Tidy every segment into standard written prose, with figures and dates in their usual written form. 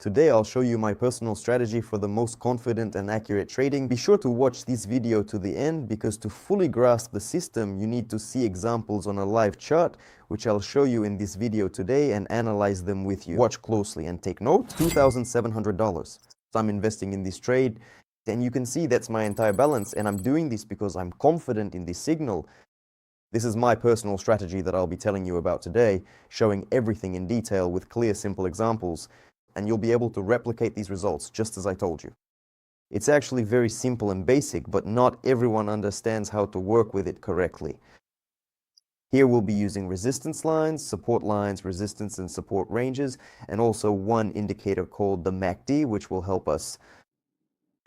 Today I'll show you my personal strategy for the most confident and accurate trading. Be sure to watch this video to the end because to fully grasp the system you need to see examples on a live chart, which I'll show you in this video today and analyze them with you. Watch closely and take note. $2,700. So I'm investing in this trade and you can see that's my entire balance, and I'm doing this because I'm confident in this signal. This is my personal strategy that I'll be telling you about today, showing everything in detail with clear, simple examples, and you'll be able to replicate these results just as I told you. It's actually very simple and basic, but not everyone understands how to work with it correctly. Here we'll be using resistance lines, support lines, resistance and support ranges, and also one indicator called the MACD, which will help us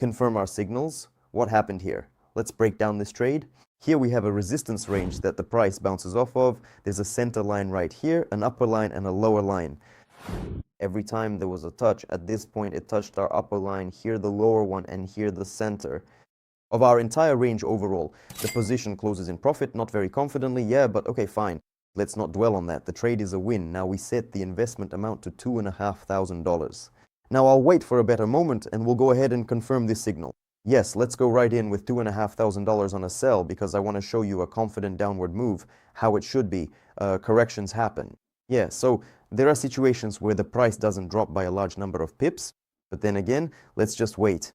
confirm our signals. What happened here? Let's break down this trade. Here we have a resistance range that the price bounces off of. There's a center line right here, an upper line and a lower line. Every time there was a touch, at this point it touched our upper line, here the lower one, and here the center of our entire range overall. The position closes in profit, not very confidently, yeah, but okay, fine. Let's not dwell on that. The trade is a win. Now we set the investment amount to $2,500. Now I'll wait for a better moment and we'll go ahead and confirm this signal. Yes, let's go right in with $2,500 on a sell because I want to show you a confident downward move, how it should be. Corrections happen. Yeah, so there are situations where the price doesn't drop by a large number of pips, but then again, let's just wait.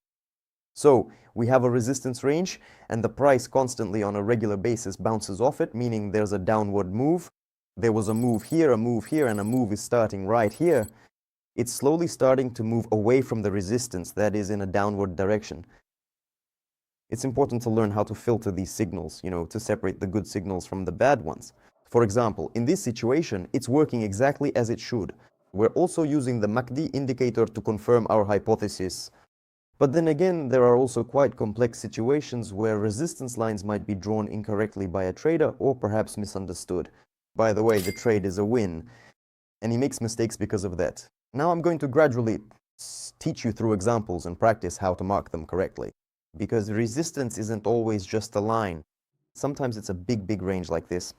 So we have a resistance range and the price constantly on a regular basis bounces off it, meaning there's a downward move. There was a move here, and a move is starting right here. It's slowly starting to move away from the resistance that is in a downward direction. It's important to learn how to filter these signals, to separate the good signals from the bad ones. For example, in this situation, it's working exactly as it should. We're also using the MACD indicator to confirm our hypothesis. But then again, there are also quite complex situations where resistance lines might be drawn incorrectly by a trader or perhaps misunderstood. By the way, the trade is a win, and he makes mistakes because of that. Now I'm going to gradually teach you through examples and practice how to mark them correctly. Because resistance isn't always just a line. Sometimes it's a big range like this.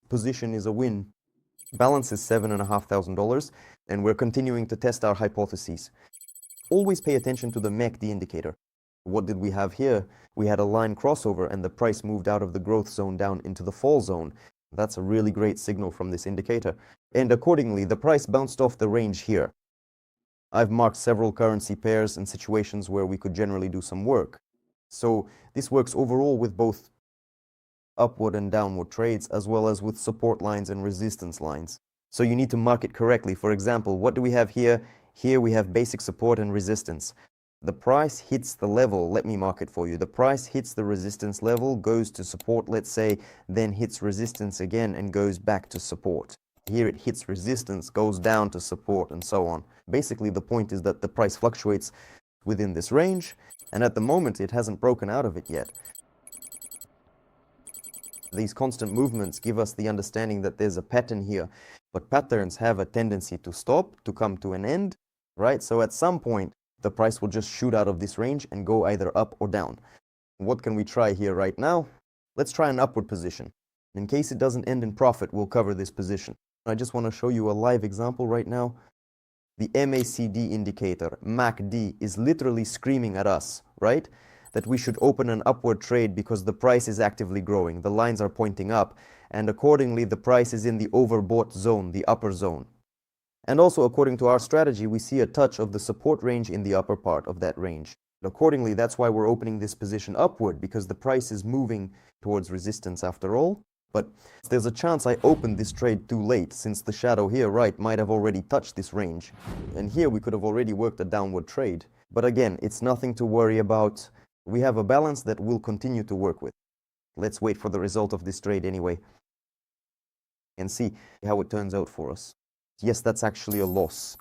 Position is a win. Balance is $7,500, and we're continuing to test our hypotheses. Always pay attention to the MACD indicator. What did we have here? We had a line crossover and the price moved out of the growth zone down into the fall zone. That's a really great signal from this indicator. And accordingly, the price bounced off the range here. I've marked several currency pairs and situations where we could generally do some work. So this works overall with both upward and downward trades, as well as with support lines and resistance lines. So you need to mark it correctly. For example, what do we have here? Here we have basic support and resistance. The price hits the level, let me mark it for you. The price hits the resistance level, goes to support, let's say, then hits resistance again and goes back to support. Here it hits resistance, goes down to support, and so on. Basically, the point is that the price fluctuates within this range, and at the moment it hasn't broken out of it yet. These constant movements give us the understanding that there's a pattern here, but patterns have a tendency to stop, to come to an end, right? So at some point, the price will just shoot out of this range and go either up or down. What can we try here right now? Let's try an upward position. In case it doesn't end in profit, we'll cover this position. I just want to show you a live example right now. The MACD indicator, MACD, is literally screaming at us, right? That we should open an upward trade because the price is actively growing. The lines are pointing up, and accordingly the price is in the overbought zone, the upper zone. And also, according to our strategy, we see a touch of the support range in the upper part of that range. Accordingly, that's why we're opening this position upward, because the price is moving towards resistance after all. But there's a chance I opened this trade too late, since the shadow here, right, might have already touched this range. And here we could have already worked a downward trade. But again, it's nothing to worry about. We have a balance that we'll continue to work with. Let's wait for the result of this trade anyway and see how it turns out for us. Yes, that's actually a loss.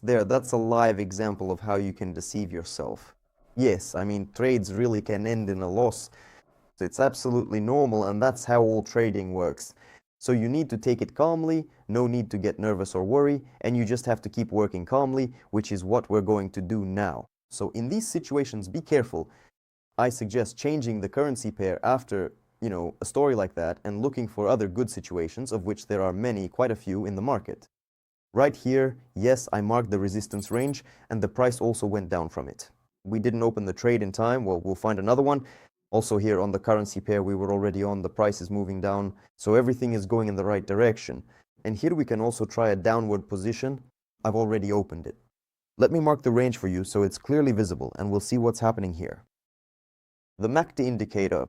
That's a live example of how you can deceive yourself. Yes, I mean, trades really can end in a loss. It's absolutely normal, and that's how all trading works. So you need to take it calmly, no need to get nervous or worry, and you just have to keep working calmly, which is what we're going to do now. So in these situations, be careful. I suggest changing the currency pair after, a story like that and looking for other good situations, of which there are many, quite a few in the market. Right here, yes, I marked the resistance range and the price also went down from it. We didn't open the trade in time. Well, we'll find another one. Also here on the currency pair, we were already on. The price is moving down. So everything is going in the right direction. And here we can also try a downward position. I've already opened it. Let me mark the range for you so it's clearly visible and we'll see what's happening here. The MACD indicator.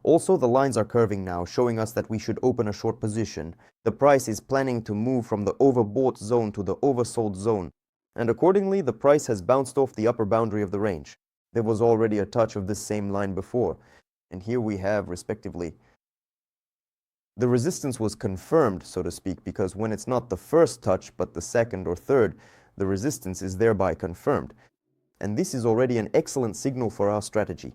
Also, the lines are curving now, showing us that we should open a short position. The price is planning to move from the overbought zone to the oversold zone. And accordingly, the price has bounced off the upper boundary of the range. There was already a touch of this same line before. And here we have, respectively, the resistance was confirmed, so to speak, because when it's not the first touch, but the second or third, the resistance is thereby confirmed. And this is already an excellent signal for our strategy.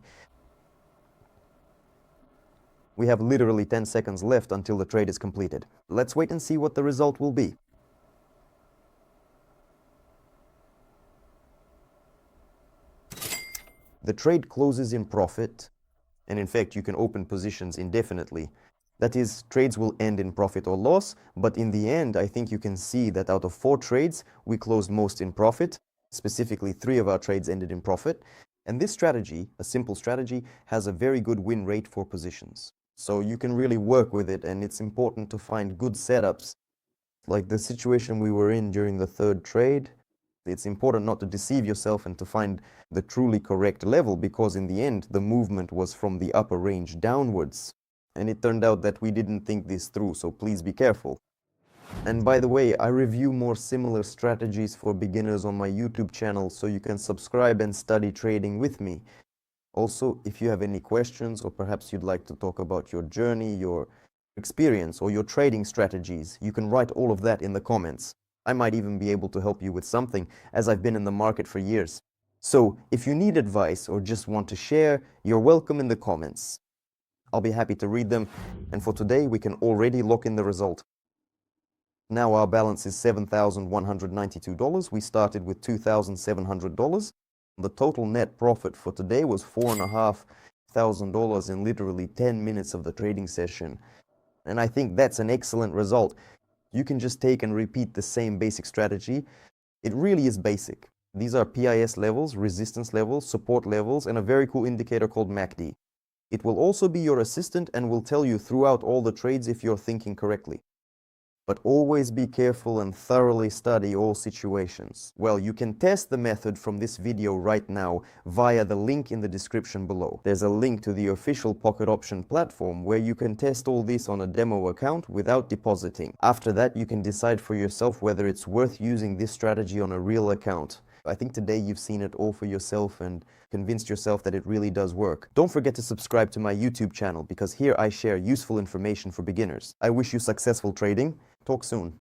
We have literally 10 seconds left until the trade is completed. Let's wait and see what the result will be. The trade closes in profit, and in fact you can open positions indefinitely. That is, trades will end in profit or loss, but in the end I think you can see that out of 4 trades we closed most in profit. Specifically, 3 of our trades ended in profit. And this strategy, a simple strategy, has a very good win rate for positions. So you can really work with it, and it's important to find good setups. Like the situation we were in during the third trade, it's important not to deceive yourself and to find the truly correct level, because in the end the movement was from the upper range downwards. And it turned out that we didn't think this through, so please be careful. And by the way, I review more similar strategies for beginners on my YouTube channel, so you can subscribe and study trading with me. Also, if you have any questions, or perhaps you'd like to talk about your journey, your experience, or your trading strategies, you can write all of that in the comments. I might even be able to help you with something, as I've been in the market for years. So, if you need advice or just want to share, you're welcome in the comments. I'll be happy to read them, and for today we can already lock in the result. Now our balance is $7,192. We started with $2,700. The total net profit for today was $4,500 in literally 10 minutes of the trading session. And I think that's an excellent result. You can just take and repeat the same basic strategy. It really is basic. These are PIS levels, resistance levels, support levels, and a very cool indicator called MACD. It will also be your assistant and will tell you throughout all the trades if you're thinking correctly. But always be careful and thoroughly study all situations. Well, you can test the method from this video right now via the link in the description below. There's a link to the official Pocket Option platform where you can test all this on a demo account without depositing. After that, you can decide for yourself whether it's worth using this strategy on a real account. I think today you've seen it all for yourself and convinced yourself that it really does work. Don't forget to subscribe to my YouTube channel, because here I share useful information for beginners. I wish you successful trading. Talk soon.